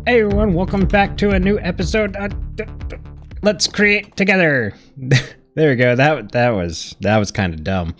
Hey everyone, welcome back to a new episode. Let's create together. There we go. That was kind of dumb.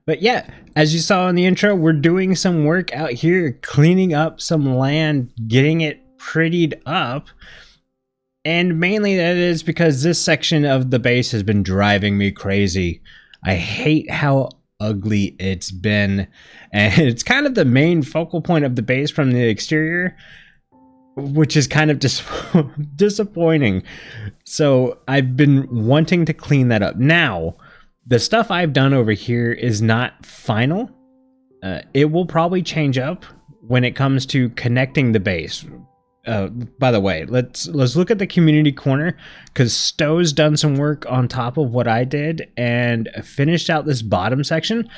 But yeah, as you saw in the intro, we're doing some work out here, cleaning up some land, getting it prettied up. And mainly that is because this section of the base has been driving me crazy. I hate how ugly it's been. And it's kind of the main focal point of the base from the exterior, which is kind of disappointing. So I've been wanting to clean that up. Now, the stuff I've done over here is not final. It will probably change up when it comes to connecting the base. By the way, let's look at the community corner, because Stow's done some work on top of what I did and finished out this bottom section.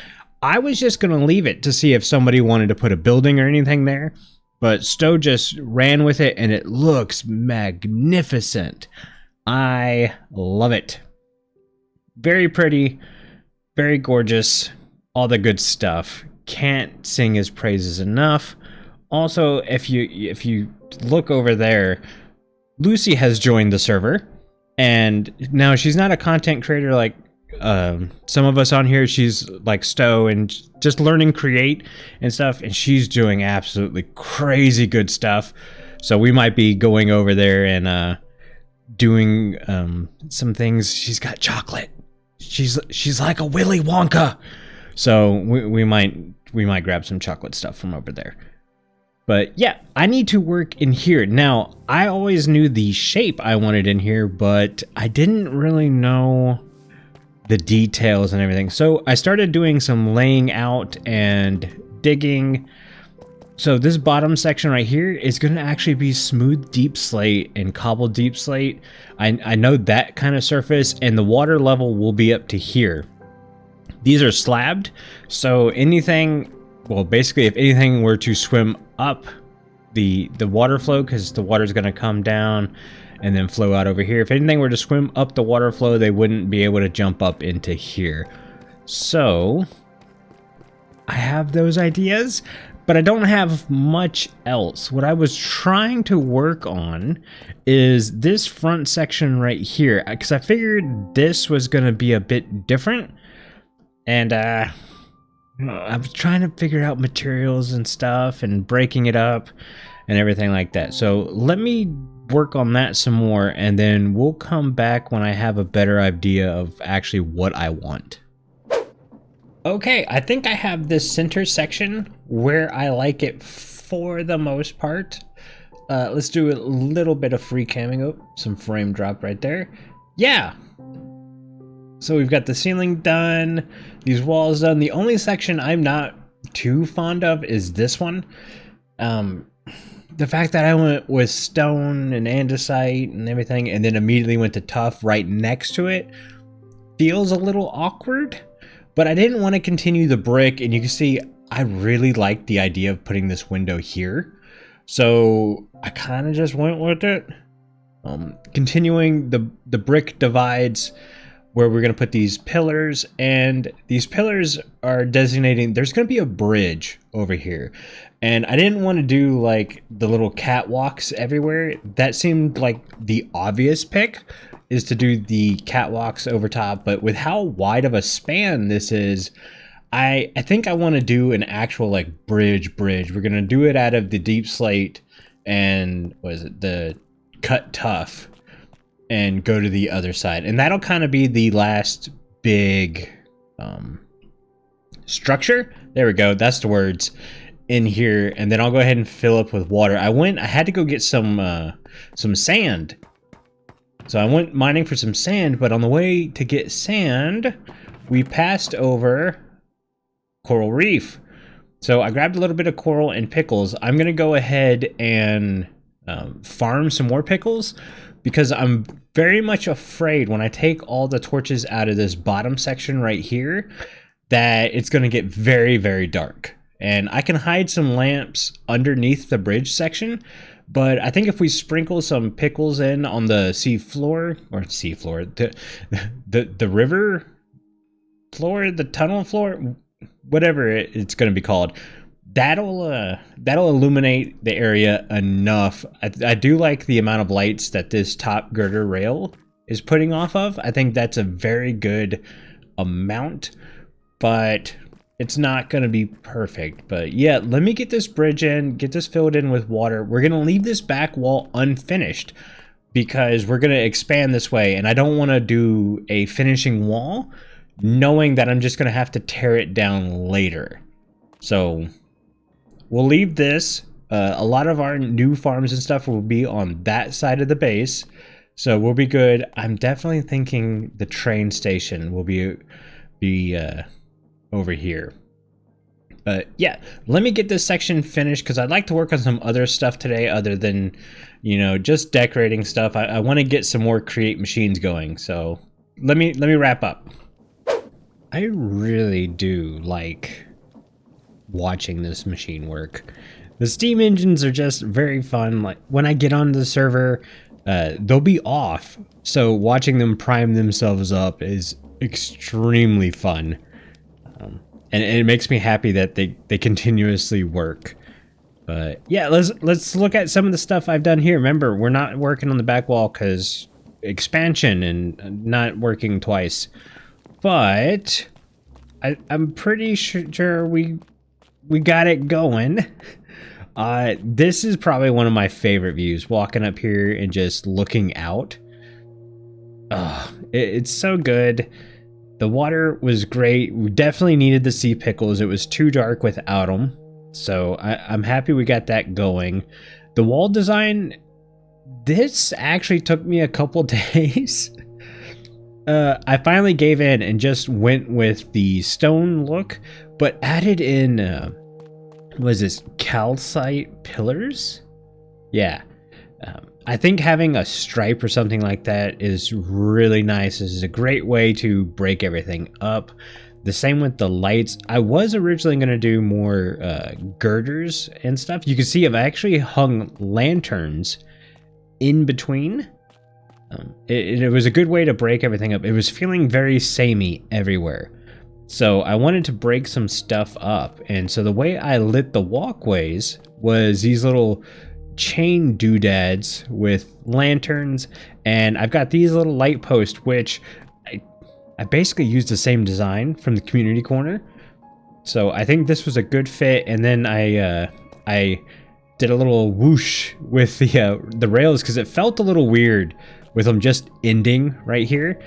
I was just going to leave it to see if somebody wanted to put a building or anything there. But Stow just ran with it, and it looks magnificent. I love it. Very pretty, very gorgeous, all the good stuff. Can't sing his praises enough. Also, if you look over there, Lucy has joined the server, and now she's not a content creator like some of us on here. She's like Stow and just learning create and stuff, and she's doing absolutely crazy good stuff. So we might be going over there and doing some things. She's got chocolate. She's like a Willy Wonka. So we might grab some chocolate stuff from over there. But yeah, I need to work in here. Now, I always knew the shape I wanted in here, but I didn't really know the details and everything. So I started doing some laying out and digging. So this bottom section right here is going to actually be smooth deep slate and cobbled deep slate. I know that kind of surface, and the water level will be up to here. These are slabbed, so anything, well, basically if anything were to swim up the water flow, because the water is going to come down and then flow out over here. If anything were to swim up the water flow, they wouldn't be able to jump up into here. So I have those ideas, but I don't have much else. What I was trying to work on is this front section right here, because I figured this was going to be a bit different. And I was trying to figure out materials and stuff and breaking it up and everything like that. So let me work on that some more, and then we'll come back when I have a better idea of actually what I want. Okay, I think I have this center section where I like it for the most part. Let's do a little bit of free camming. Oh, some frame drop right there. Yeah. So we've got the ceiling done, these walls done. The only section I'm not too fond of is this one. The fact that I went with stone and andesite and everything, and then immediately went to tough right next to it, feels a little awkward. But I didn't want to continue the brick, and you can see I really like the idea of putting this window here. So I kind of just went with it. Continuing the brick divides where we're going to put these pillars, and these pillars are designating there's going to be a bridge over here. And I didn't want to do like the little catwalks everywhere. That seemed like the obvious pick, is to do the catwalks over top. But with how wide of a span this is, I think I want to do an actual like bridge. We're going to do it out of the deep slate and what is it, the cut tough, and go to the other side. And that'll kind of be the last big structure. There we go. That's the words in here. And then I'll go ahead and fill up with water. I had to go get some sand. So I went mining for some sand, but on the way to get sand, we passed over coral reef. So I grabbed a little bit of coral and pickles. I'm going to go ahead and farm some more pickles, because I'm very much afraid when I take all the torches out of this bottom section right here that it's going to get very, very dark. And I can hide some lamps underneath the bridge section, but I think if we sprinkle some pickles in on the the river floor, the tunnel floor, whatever it's going to be called, that'll illuminate the area enough. I do like the amount of lights that this top girder rail is putting off of. I think that's a very good amount, but it's not going to be perfect. But yeah, let me get this bridge in, get this filled in with water. We're going to leave this back wall unfinished because we're going to expand this way, and I don't want to do a finishing wall knowing that I'm just going to have to tear it down later. So we'll leave this. A lot of our new farms and stuff will be on that side of the base, so we'll be good. I'm definitely thinking the train station will be over here. But yeah, let me get this section finished because I'd like to work on some other stuff today other than, you know, just decorating stuff. I want to get some more create machines going. So let me wrap up. I really do like watching this machine work. The steam engines are just very fun. Like when I get on the server, they'll be off, so watching them prime themselves up is extremely fun, and it makes me happy that they continuously work. But yeah, let's look at some of the stuff I've done here. Remember, we're not working on the back wall because expansion and not working twice, but I'm pretty sure we got it going. This is probably one of my favorite views, walking up here and just looking out. It's so good. The water was great. We definitely needed the sea pickles. It was too dark without them. So I'm happy we got that going. The wall design, this actually took me a couple days. I finally gave in and just went with the stone look, but added in, was this calcite pillars? Yeah. I think having a stripe or something like that is really nice. This is a great way to break everything up. The same with the lights. I was originally going to do more girders and stuff. You can see I've actually hung lanterns in between. It was a good way to break everything up. It was feeling very samey everywhere. So I wanted to break some stuff up. And so the way I lit the walkways was these little chain doodads with lanterns. And I've got these little light posts, which I basically used the same design from the community corner. So I think this was a good fit. And then I did a little whoosh with the rails because it felt a little weird with them just ending right here.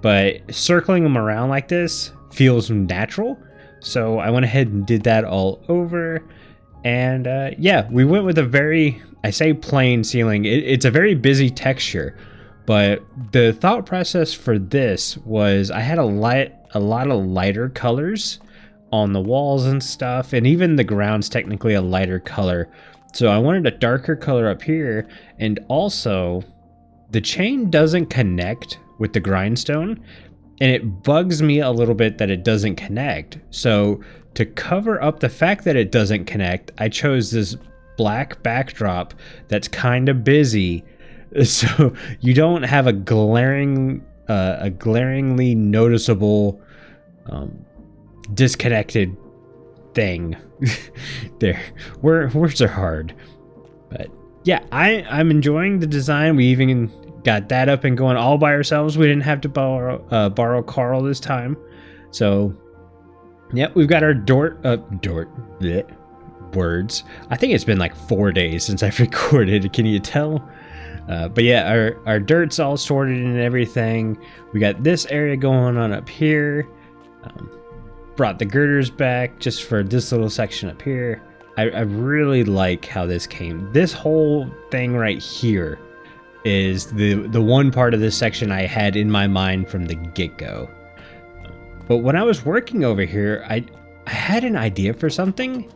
But circling them around like this feels natural. So I went ahead and did that all over. And yeah, we went with a very, I say plain ceiling. It's a very busy texture. But the thought process for this was I had a lot of lighter colors on the walls and stuff, and even the ground's technically a lighter color. So I wanted a darker color up here, and also the chain doesn't connect with the grindstone, and it bugs me a little bit that it doesn't connect. So to cover up the fact that it doesn't connect, I chose this black backdrop that's kind of busy. So you don't have a glaringly noticeable disconnected thing. There, words are hard, but yeah, I'm enjoying the design. We even got that up and going all by ourselves. We didn't have to borrow Carl this time. So yeah, we've got our words. I think it's been like 4 days since I've recorded. Can you tell? But yeah, our dirt's all sorted and everything. We got this area going on up here. Brought the girders back just for this little section up here. I really like how this came. This whole thing right here is the one part of this section I had in my mind from the get-go. But when I was working over here, I had an idea for something.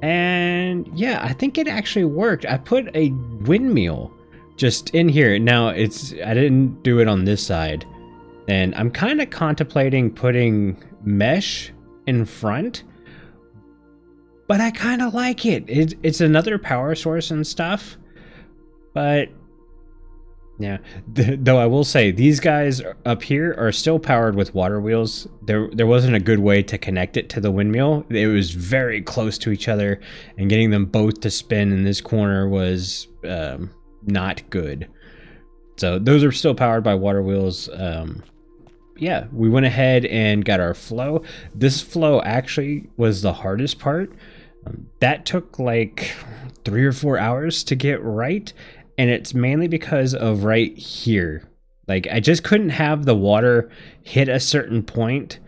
And yeah, I think it actually worked. I put a windmill just in here. Now I didn't do it on this side, and I'm kind of contemplating putting mesh in front, but I kind of like it. It's another power source and stuff, but Yeah, though I will say these guys up here are still powered with water wheels. There wasn't a good way to connect it to the windmill. It was very close to each other, and getting them both to spin in this corner was not good. So those are still powered by water wheels. Yeah, we went ahead and got our flow. This flow actually was the hardest part. That took like 3 or 4 hours to get right, and it's mainly because of right here. Like, I just couldn't have the water hit a certain point.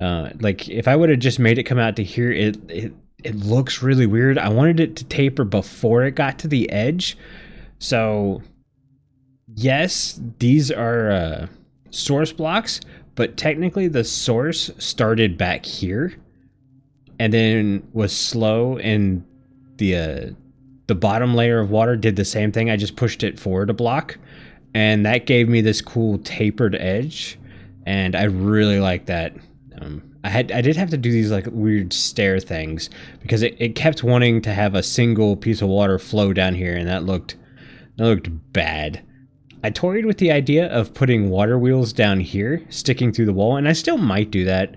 Like, if I would have just made it come out to here, it looks really weird. I wanted it to taper before it got to the edge. So yes, these are source blocks, but technically the source started back here and then was slow, and the bottom layer of water did the same thing. I just pushed it forward a block, and that gave me this cool tapered edge, and I really like that. I did have to do these like weird stair things because it kept wanting to have a single piece of water flow down here, and that looked bad. I toyed with the idea of putting water wheels down here, sticking through the wall, and I still might do that.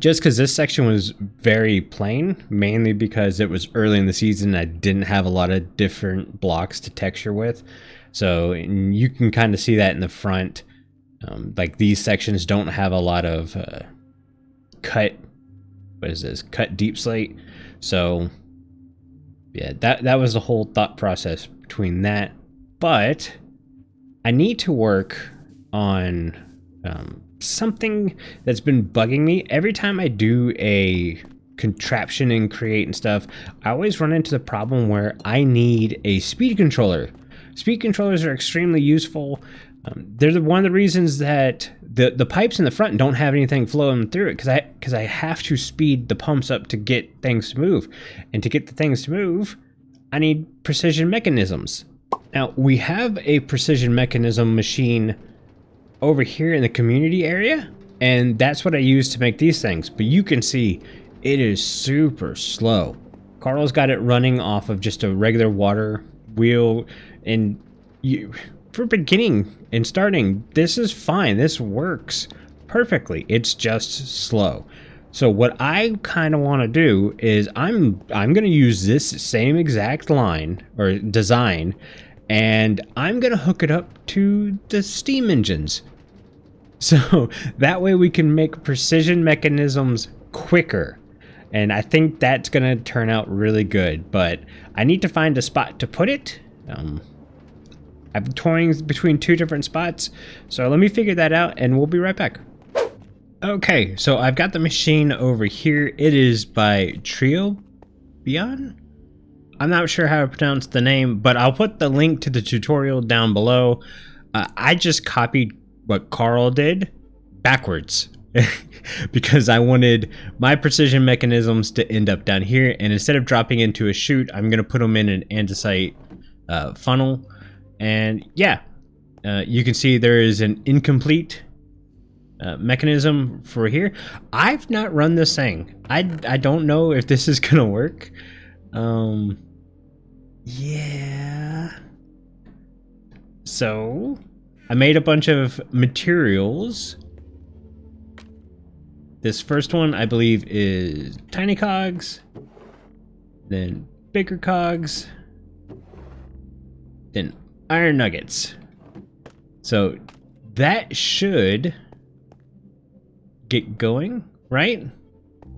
Just because this section was very plain, mainly because it was early in the season. I didn't have a lot of different blocks to texture with. So you can kind of see that in the front. Like, these sections don't have a lot of cut deep slate. So yeah, that was the whole thought process between that. But I need to work on something that's been bugging me. Every time I do a contraption in Create and stuff, I always run into the problem where I need a speed controller. Speed controllers are extremely useful. They're one of the reasons that the pipes in the front don't have anything flowing through it, because I have to speed the pumps up to get things to move. And to get the things to move, I need precision mechanisms. Now, we have a precision mechanism machine over here in the community area, and that's what I use to make these things. But you can see it is super slow. Carl's got it running off of just a regular water wheel, and for beginning and starting, this is fine. This works perfectly. It's just slow. So what I kind of want to do is I'm going to use this same exact line or design, and I'm going to hook it up to the steam engines. So that way we can make precision mechanisms quicker. And I think that's going to turn out really good, but I need to find a spot to put it. I'm toying between 2 different spots, so let me figure that out and we'll be right back. Okay, so I've got the machine over here. It is by Trio Beyond. I'm not sure how to pronounce the name, but I'll put the link to the tutorial down below. I just copied what Carl did backwards because I wanted my precision mechanisms to end up down here, and instead of dropping into a chute, I'm going to put them in an andesite funnel. And yeah, you can see there is an incomplete mechanism for here. I've not run this thing. I don't know if this is gonna work. Yeah. So I made a bunch of materials. This first one I believe is tiny cogs, then bigger cogs, then iron nuggets. So that should get going, right?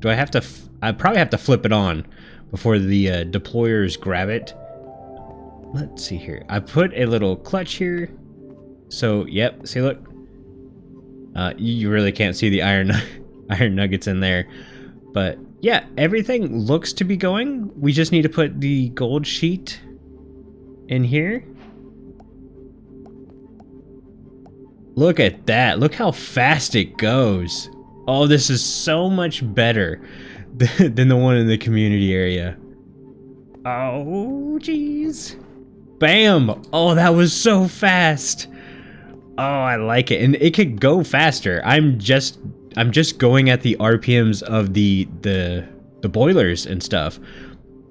Do I have to? I probably have to flip it on before the deployers grab it. Let's see here. I put a little clutch here. So, yep. See, look. You really can't see the iron nuggets in there. But, yeah, everything looks to be going. We just need to put the gold sheet in here. Look at that. Look how fast it goes. Oh, this is so much better than the one in the community area. Oh, jeez. Bam! Oh, that was so fast. Oh, I like it. And it could go faster. I'm just going at the RPMs of the boilers and stuff.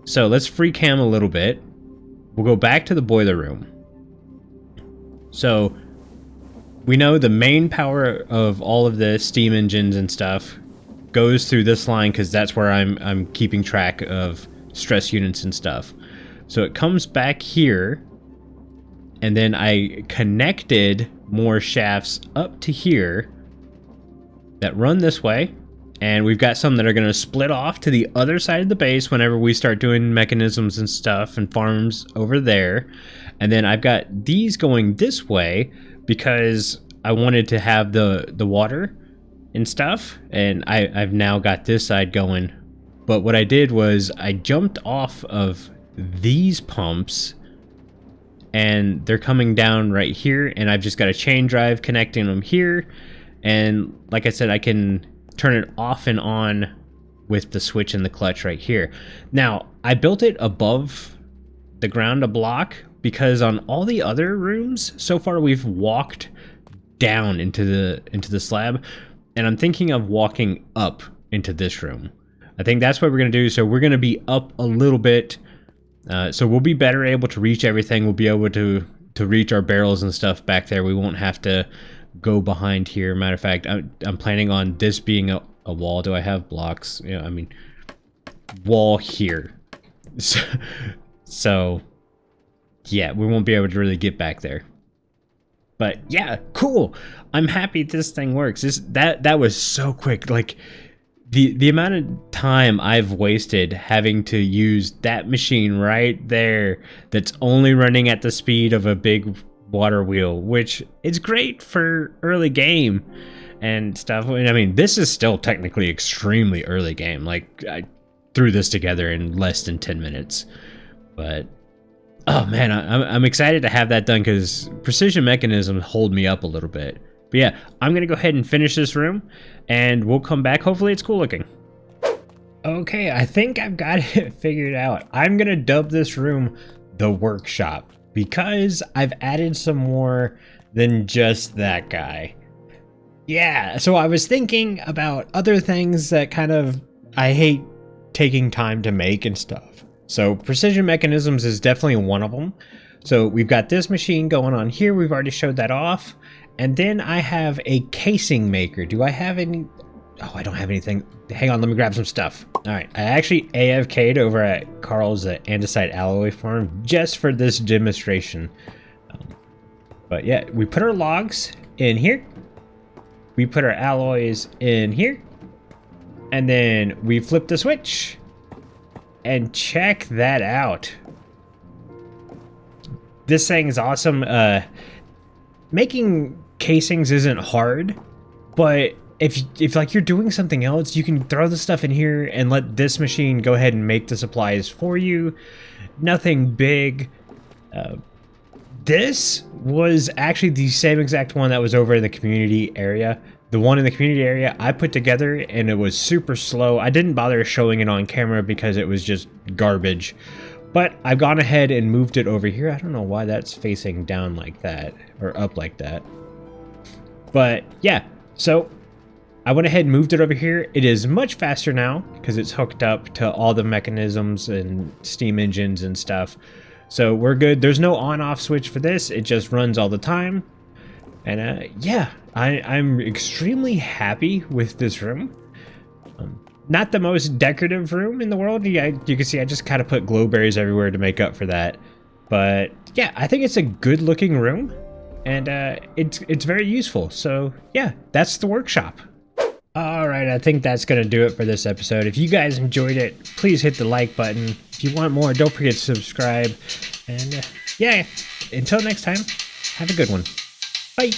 So let's free cam a little bit. We'll go back to the boiler room. So we know the main power of all of the steam engines and stuff goes through this line because that's where I'm keeping track of stress units and stuff. So it comes back here, and then I connected more shafts up to here that run this way, and we've got some that are going to split off to the other side of the base whenever we start doing mechanisms and stuff and farms over there. And then I've got these going this way because I wanted to have the water and stuff, and I've now got this side going. But what I did was I jumped off of these pumps, and they're coming down right here, and I've just got a chain drive connecting them here. And like I said, I can turn it off and on with the switch and the clutch right here. Now, I built it above the ground a block because on all the other rooms so far we've walked down into the slab, and I'm thinking of walking up into this room. I think that's what we're gonna do. So we're gonna be up a little bit, so we'll be better able to reach everything. We'll be able to reach our barrels and stuff back there. We won't have to go behind here. Matter of fact, I'm planning on this being a wall. Do I have blocks? Yeah, I mean, wall here. So yeah, we won't be able to really get back there. But yeah, cool. I'm happy this thing works. That was so quick. Like the amount of time I've wasted having to use that machine right there that's only running at the speed of a big water wheel, which is great for early game and stuff. I mean, this is still technically extremely early game. Like, I threw this together in less than 10 minutes. But oh man, I'm excited to have that done because precision mechanisms hold me up a little bit. But yeah, I'm gonna go ahead and finish this room, and we'll come back. Hopefully it's cool looking. Okay, I think I've got it figured out. I'm gonna dub this room the workshop because I've added some more than just that guy. Yeah, so I was thinking about other things that kind of I hate taking time to make and stuff. So precision mechanisms is definitely one of them. So we've got this machine going on here. We've already showed that off. And then I have a casing maker. Do I have any? Oh, I don't have anything. Hang on, let me grab some stuff. All right, I actually AFK'd over at Carl's andesite alloy farm just for this demonstration. But yeah, we put our logs in here. We put our alloys in here. And then we flip the switch. And check that out. This thing is awesome. Making casings isn't hard, but if like you're doing something else, you can throw the stuff in here and let this machine go ahead and make the supplies for you. Nothing big. This was actually the same exact one that was over in the community area. The one in the community area I put together, and it was super slow. I didn't bother showing it on camera because it was just garbage. But I've gone ahead and moved it over here. I don't know why that's facing down like that, or up like that. But yeah, so I went ahead and moved it over here. It is much faster now because it's hooked up to all the mechanisms and steam engines and stuff. So we're good. There's no on-off switch for this. It just runs all the time. And yeah, I'm extremely happy with this room. Not the most decorative room in the world. You can see I just kind of put glowberries everywhere to make up for that. But yeah, I think it's a good looking room, and it's very useful. So yeah, that's the workshop. All right, I think that's gonna do it for this episode. If you guys enjoyed it, please hit the like button. If you want more, don't forget to subscribe. And yeah, until next time, have a good one. Bye.